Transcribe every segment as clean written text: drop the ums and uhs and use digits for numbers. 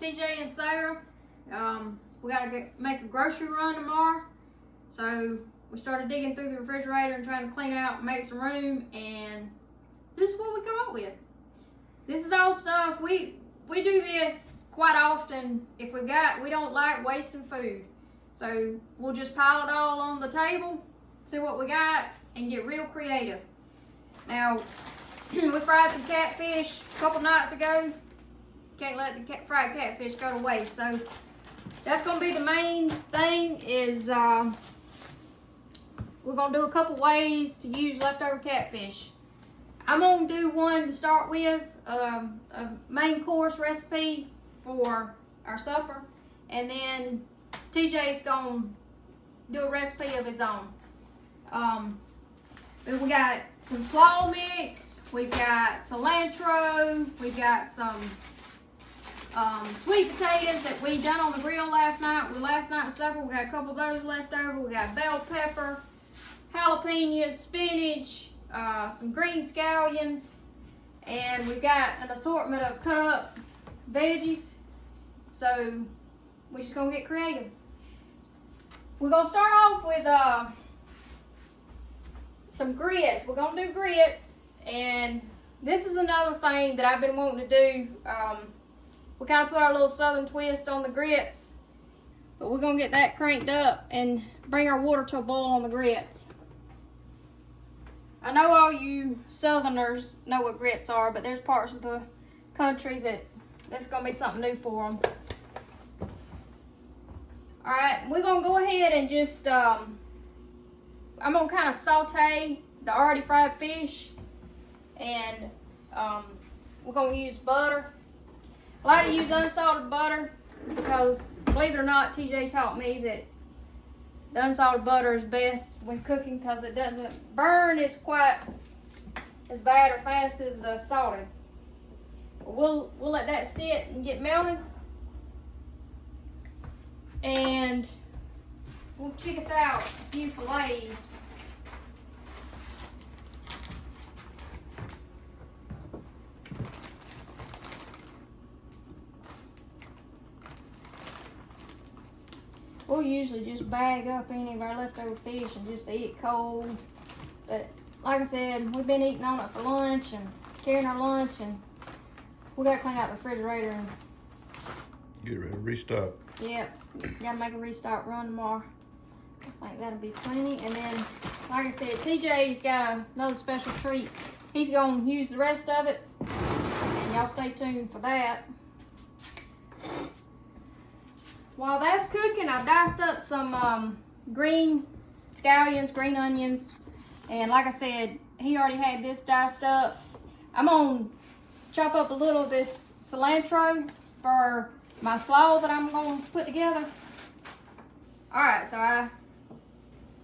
TJ and Sarah. We gotta make a grocery run tomorrow. So we started digging through the refrigerator and trying to clean it out and make some room, and this is what we come up with. This is all stuff, we do this quite often if we don't like wasting food. So we'll just pile it all on the table, see what we got, and get real creative. Now, we fried some catfish a couple nights ago. Can't let the fried catfish go to waste. So that's gonna be the main thing is we're gonna do a couple ways to use leftover catfish. I'm gonna do one to start with, a main course recipe for our supper, and then TJ's gonna do a recipe of his own. We got some slaw mix, we've got cilantro, we've got some sweet potatoes that we done on the grill last night. Last night's supper, we got a couple of those left over. We got bell pepper, jalapenos, spinach, some green scallions, and we've got an assortment of cut up veggies. So we're just gonna get creative. We're gonna start off with some grits. We're gonna do grits, and this is another thing that I've been wanting to do. We kind of put our little southern twist on the grits, but we're gonna get that cranked up and bring our water to a boil on the grits. I know all you southerners know what grits are, but there's parts of the country that's gonna be something new for them. All right, we're gonna go ahead and just, I'm gonna kind of saute the already fried fish, and we're gonna use butter. I like to use unsalted butter because, believe it or not, TJ taught me that the unsalted butter is best when cooking because it doesn't burn as quite as bad or fast as the salted. But we'll let that sit and get melted, and we'll pick us out a few fillets. We'll usually just bag up any of our leftover fish and just eat it cold. But like I said, we've been eating on it for lunch and carrying our lunch, and we gotta clean out the refrigerator and get ready to restock. Yep, gotta make a restock run tomorrow. I think that'll be plenty. And then, like I said, TJ's got another special treat. He's gonna use the rest of it, and y'all stay tuned for that. While that's cooking, I diced up some green scallions, green onions, and like I said, he already had this diced up. I'm gonna chop up a little of this cilantro for my slaw that I'm gonna put together. All right, so I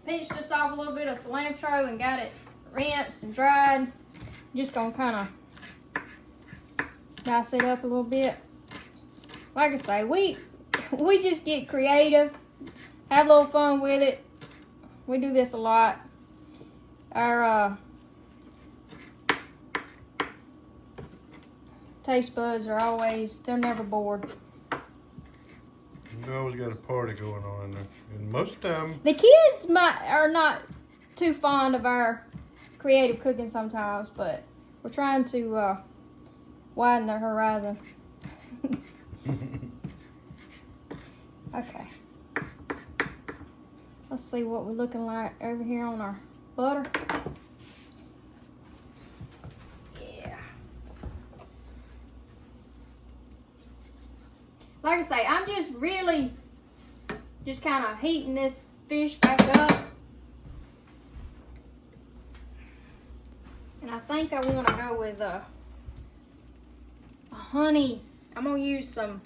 pinched just off a little bit of cilantro and got it rinsed and dried. I'm just gonna kind of dice it up a little bit. Like I say, we just get creative, have a little fun with it. We do this a lot. Our taste buds are they're never bored. You always got a party going on in there. And most of the time, the kids are not too fond of our creative cooking sometimes, but we're trying to widen their horizon. Okay. Let's see what we're looking like over here on our butter. Yeah. Like I say, I'm just really kind of heating this fish back up. And I think I want to go with a honey. I'm going to use some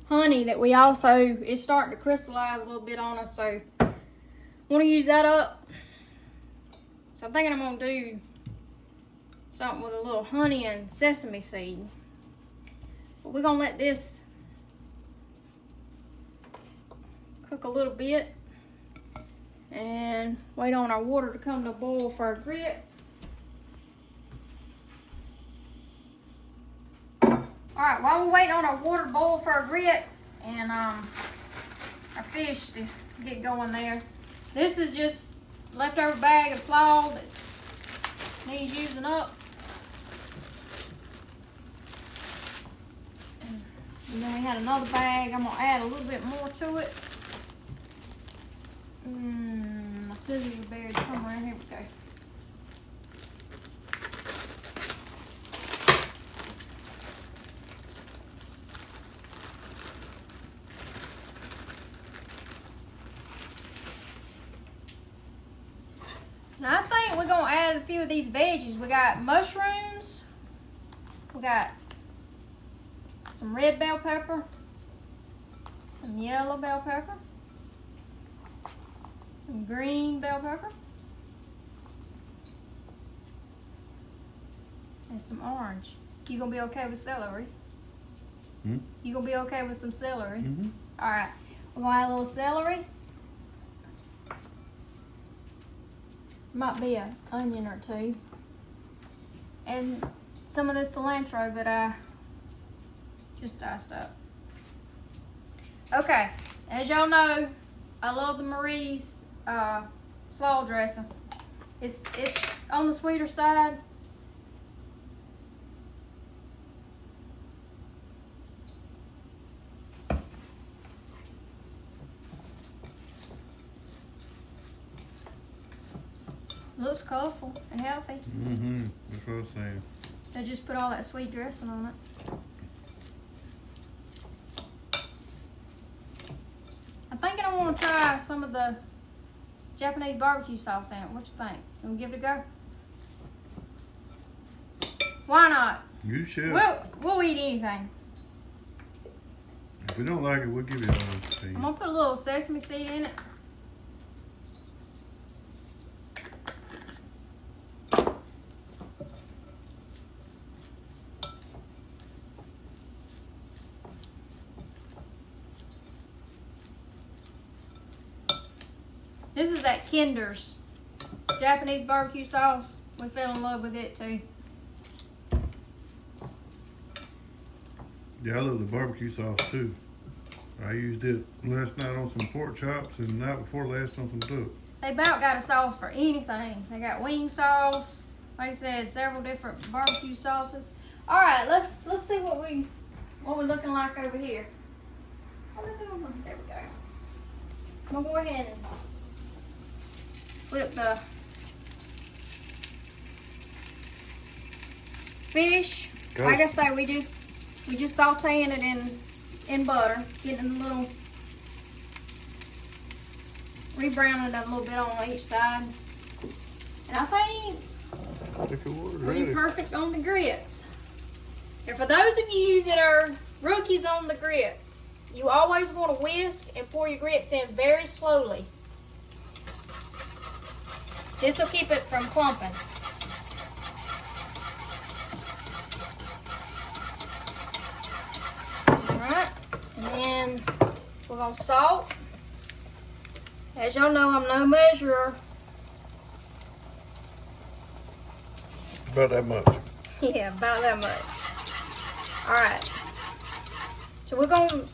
honey that we also is starting to crystallize a little bit on us, so I want to use that up. So I'm thinking I'm going to do something with a little honey and sesame seed. But we're going to let this cook a little bit and wait on our water to come to a boil for our grits. Alright, while we're waiting on our water to boil for our grits and our fish to get going there, this is just leftover bag of slaw that needs using up. And then we had another bag. I'm gonna add a little bit more to it. My scissors are buried somewhere. Here we go. Now I think we're gonna add a few of these veggies. We got mushrooms. We got some red bell pepper, some yellow bell pepper, some green bell pepper, and some orange. You gonna be okay with celery? You gonna be okay with some celery? All right, we're gonna add a little celery. Might be an onion or two. And some of this cilantro that I just diced up. Okay, as y'all know, I love the Marie's slaw dressing. It's on the sweeter side. Looks colorful and healthy. That's what I was saying. They just put all that sweet dressing on it. I'm thinking I want to try some of the Japanese barbecue sauce in it. What you think? Can we give it a go? Why not? You should. We'll eat anything. If we don't like it, we'll give you another thing. I'm gonna put a little sesame seed in it. This is that Kinder's Japanese barbecue sauce. We fell in love with it too. Yeah, I love the barbecue sauce too. I used it last night on some pork chops and the night before last on some duck. They about got a sauce for anything. They got wing sauce. Like I said, several different barbecue sauces. All right, let's see what we're looking like over here. There we go. I'm gonna go ahead and flip the fish. Like I say, we just sauteing it in butter, getting a little rebrowning it a little bit on each side. And I think we'll be perfect on the grits. And for those of you that are rookies on the grits, you always want to whisk and pour your grits in very slowly. This will keep it from clumping. Alright, and then we're going to salt. As y'all know, I'm no measurer. About that much. Yeah, about that much. Alright. So we're going to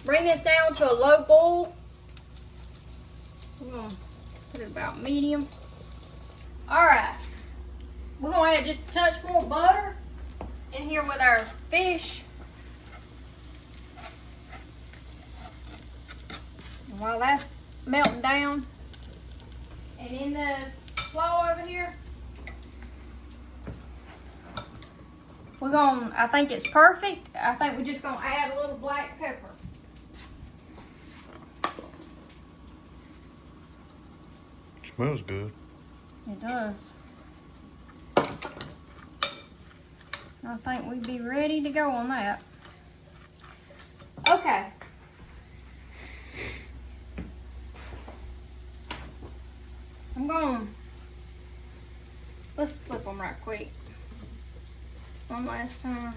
bring this down to a low boil. We're going to put it about medium. Alright. We're going to add just a touch more butter in here with our fish. And while that's melting down, and in the slaw over here, I think it's perfect. I think we're just gonna add a little black pepper. Smells good. It does. I think we'd be ready to go on that. Okay. Let's flip them right quick. One last time.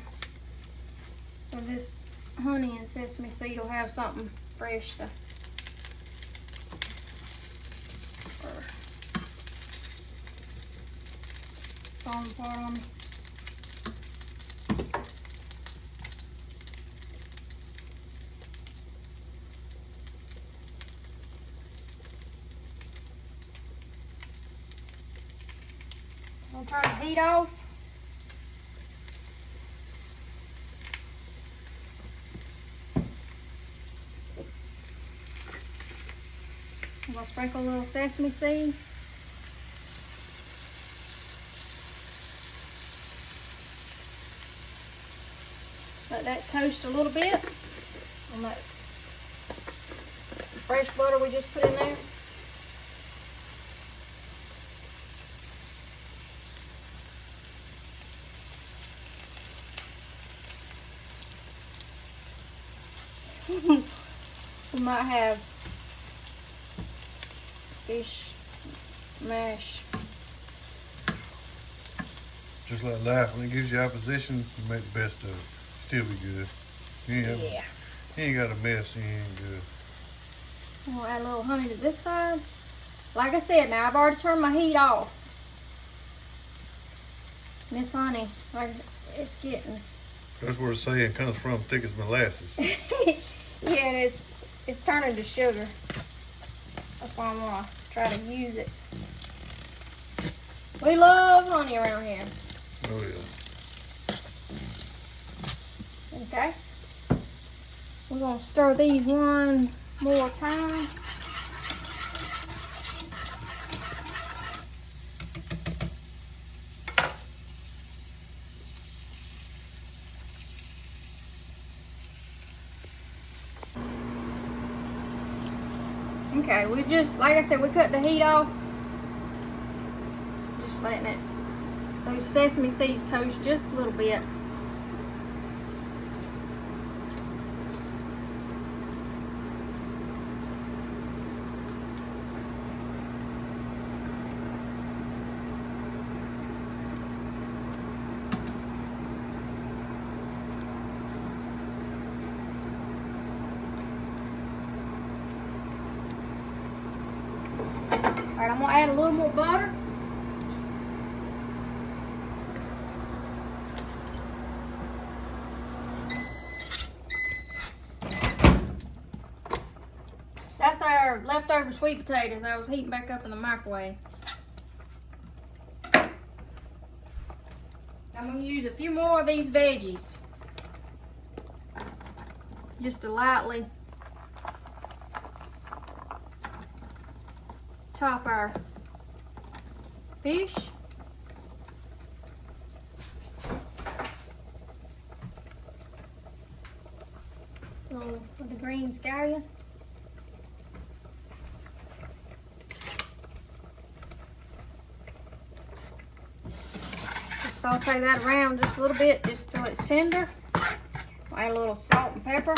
So this honey and sesame seed will have something fresh to fall apart on me. gonna turn the heat off. I'm gonna sprinkle a little sesame seed. Let that toast a little bit on that fresh butter we just put in there. We might have fish mash. Just like life, when it gives you opposition, you make the best of it. Still be good. You ain't got a mess, you ain't good. I'm gonna add a little honey to this side. Like I said, now I've already turned my heat off. And this honey, like, it's getting. That's where the saying comes from, thick as molasses. Yeah, and it's turning to sugar. That's why I want to try to use it. We love honey around here. Oh yeah. Okay. We're going to stir these one more time. Okay, we just, like I said, we cut the heat off. Just letting it, those sesame seeds toast just a little bit. Alright, I'm gonna add a little more butter. That's our leftover sweet potatoes I was heating back up in the microwave. I'm gonna use a few more of these veggies. Just to lightly top our fish. A little of the green scallion. Just saute that around just a little bit, just till it's tender. Add a little salt and pepper.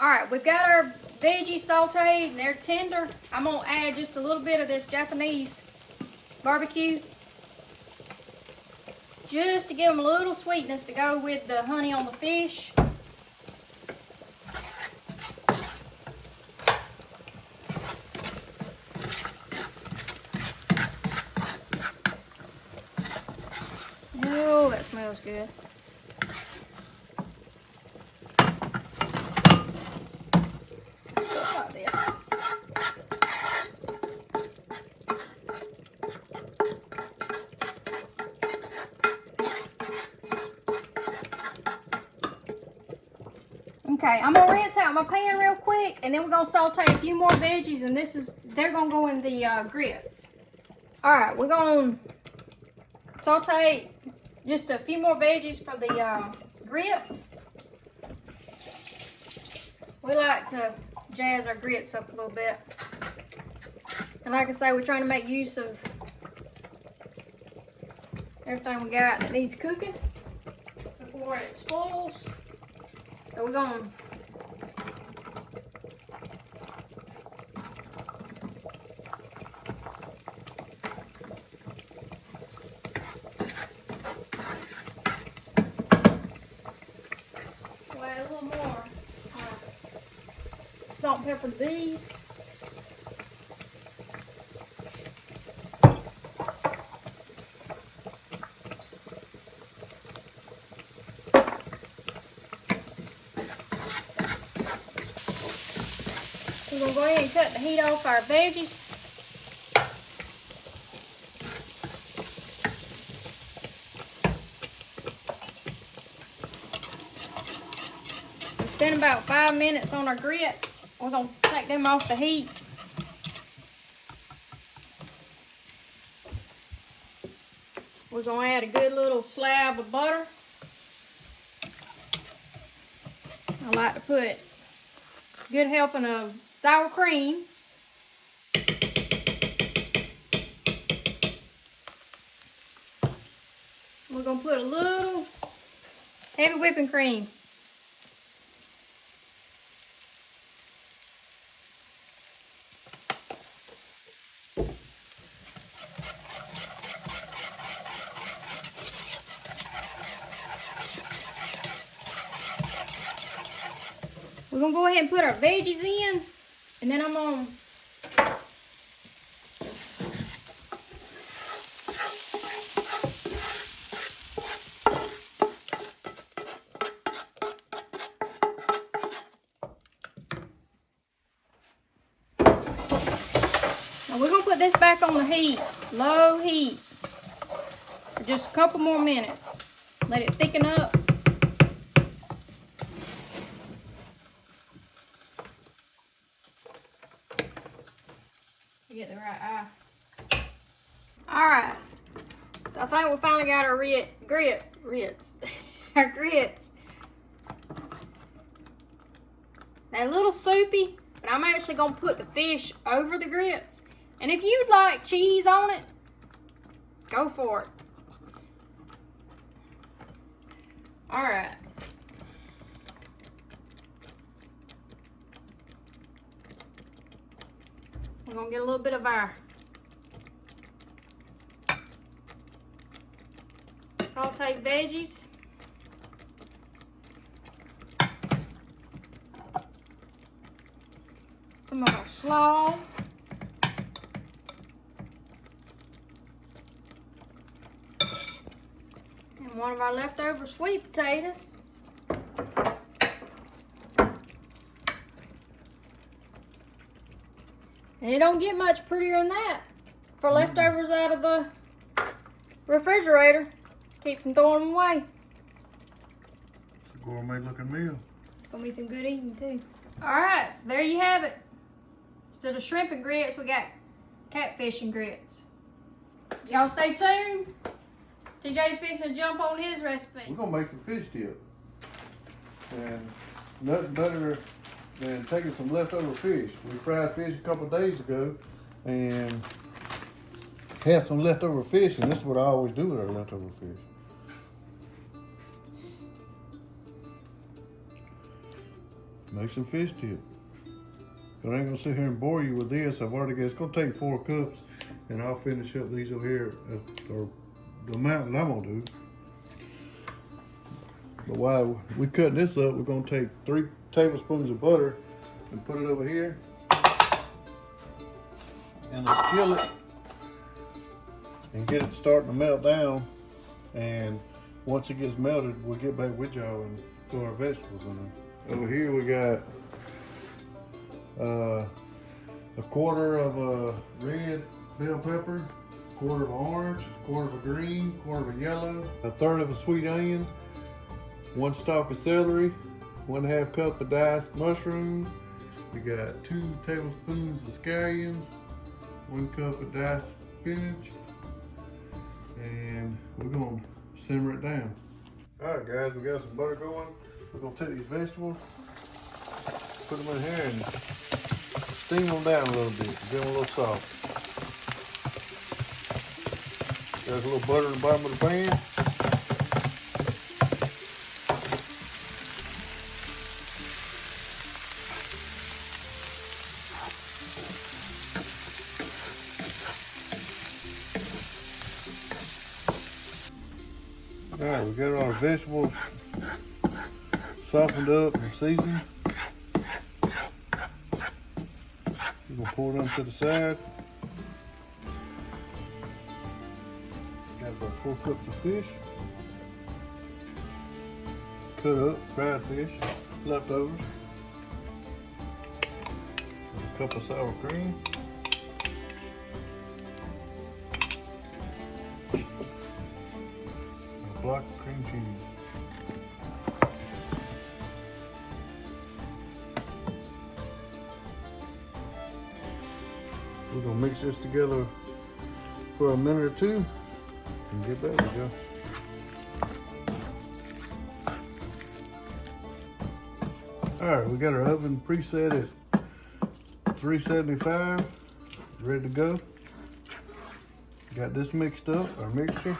Alright, we've got our veggies sauteed and they're tender. I'm going to add just a little bit of this Japanese barbecue. Just to give them a little sweetness to go with the honey on the fish. Oh, that smells good. Okay, I'm gonna rinse out my pan real quick, and then we're gonna saute a few more veggies, and they're gonna go in the grits. All right, we're gonna saute just a few more veggies for the grits. We like to jazz our grits up a little bit, and like I say, we're trying to make use of everything we got that needs cooking before it spoils. So we're going to and pepper these. We're going to go ahead and cut the heat off our veggies. Spend about 5 minutes on our grits. We're going to take them off the heat. We're going to add a good little slab of butter. I like to put a good helping of sour cream. We're going to put a little heavy whipping cream. We're going to go ahead and put our veggies in, and then I'm going to put this back on the heat, low heat, for just a couple more minutes. Let it thicken up. Get the right eye. Alright, so I think we finally got our grits. Our grits. They're a little soupy, but I'm actually going to put the fish over the grits. And if you'd like cheese on it, go for it. Alright. We're going to get a little bit of our sauteed veggies. Some of our slaw. And one of our leftover sweet potatoes. And it don't get much prettier than that for leftovers out of the refrigerator. Keep from throwing them away. It's a gourmet looking meal. Gonna be some good eating too. Alright, so there you have it. Instead of shrimp and grits, we got catfish and grits. Y'all stay tuned. TJ's fixing to jump on his recipe. We're gonna make some fish dip. And nothing better than taking some leftover fish. We fried fish a couple days ago and had some leftover fish, and this is what I always do with our leftover fish. Make some fish dip. But I ain't gonna sit here and bore you with this. I've already got, it's gonna take 4 cups, and I'll finish up these over here or the amount that I'm gonna do. But while we cut this up, we're gonna take 3 tablespoons of butter and put it over here in the skillet and get it starting to melt down. And once it gets melted, we'll get back with y'all and throw our vegetables in there. Over here we got a quarter of a red bell pepper, a quarter of an orange, a quarter of a green, a quarter of a yellow, a third of a sweet onion, 1 stalk of celery, 1/2 cup of diced mushrooms. We got 2 tablespoons of scallions, 1 cup of diced spinach, and we're gonna simmer it down. All right, guys, we got some butter going. We're gonna take these vegetables, put them in here, and steam them down a little bit. Give them a little salt. There's a little butter in the bottom of the pan. All right, we got our vegetables softened up and seasoned. pour them to the side. Got about 4 cups of fish. Cut up, fried fish, leftovers. A cup of sour cream. And a block of cream cheese. We're gonna mix this together for a minute or two and get back to go. Alright, we got our oven preset at 375, ready to go. Got this mixed up, our mixture.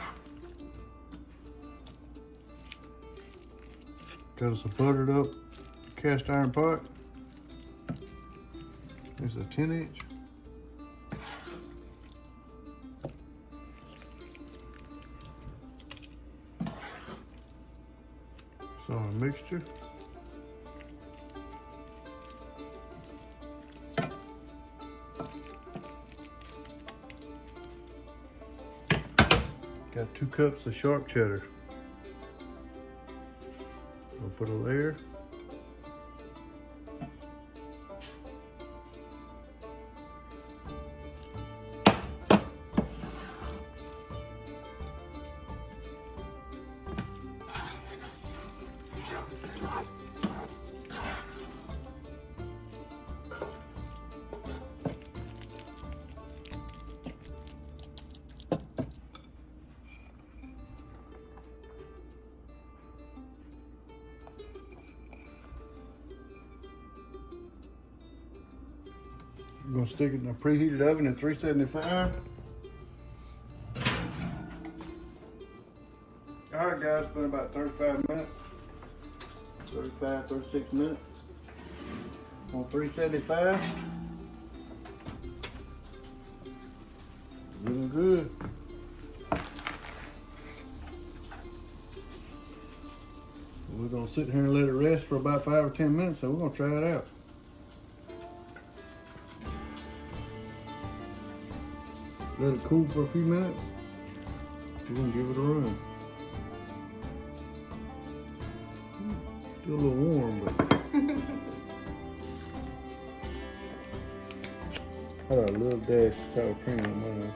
Got us a buttered up cast iron pot. There's a 10-inch. So our mixture. Got 2 cups of sharp cheddar. We'll put a layer. We're gonna stick it in a preheated oven at 375. All right, guys, it's been about 35 minutes. 36 minutes. On 375. Looking good. We're gonna sit here and let it rest for about 5 or 10 minutes, so we're gonna try it out. Let it cool for a few minutes. We're gonna give it a run. Still a little warm, but I got a little dash of sour cream on mine.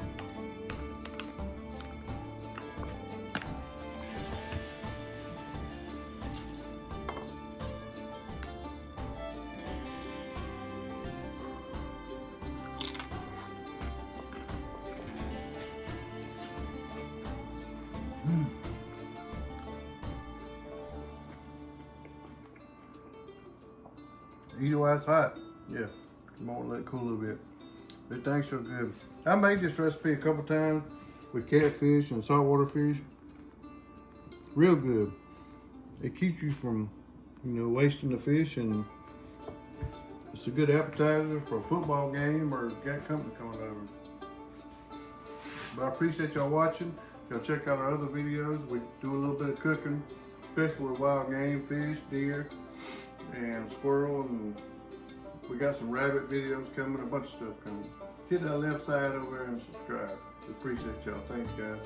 Either way, it's hot. Yeah, you might want to let it cool a little bit. This thing's so good. I made this recipe a couple times with catfish and saltwater fish. Real good. It keeps you from, wasting the fish, and it's a good appetizer for a football game or got company coming over. But I appreciate y'all watching. Y'all check out our other videos. We do a little bit of cooking, especially with wild game, fish, deer, and squirrel, and we got some rabbit videos coming, a bunch of stuff coming. Hit that left side over there and subscribe. We appreciate y'all. Thanks, guys.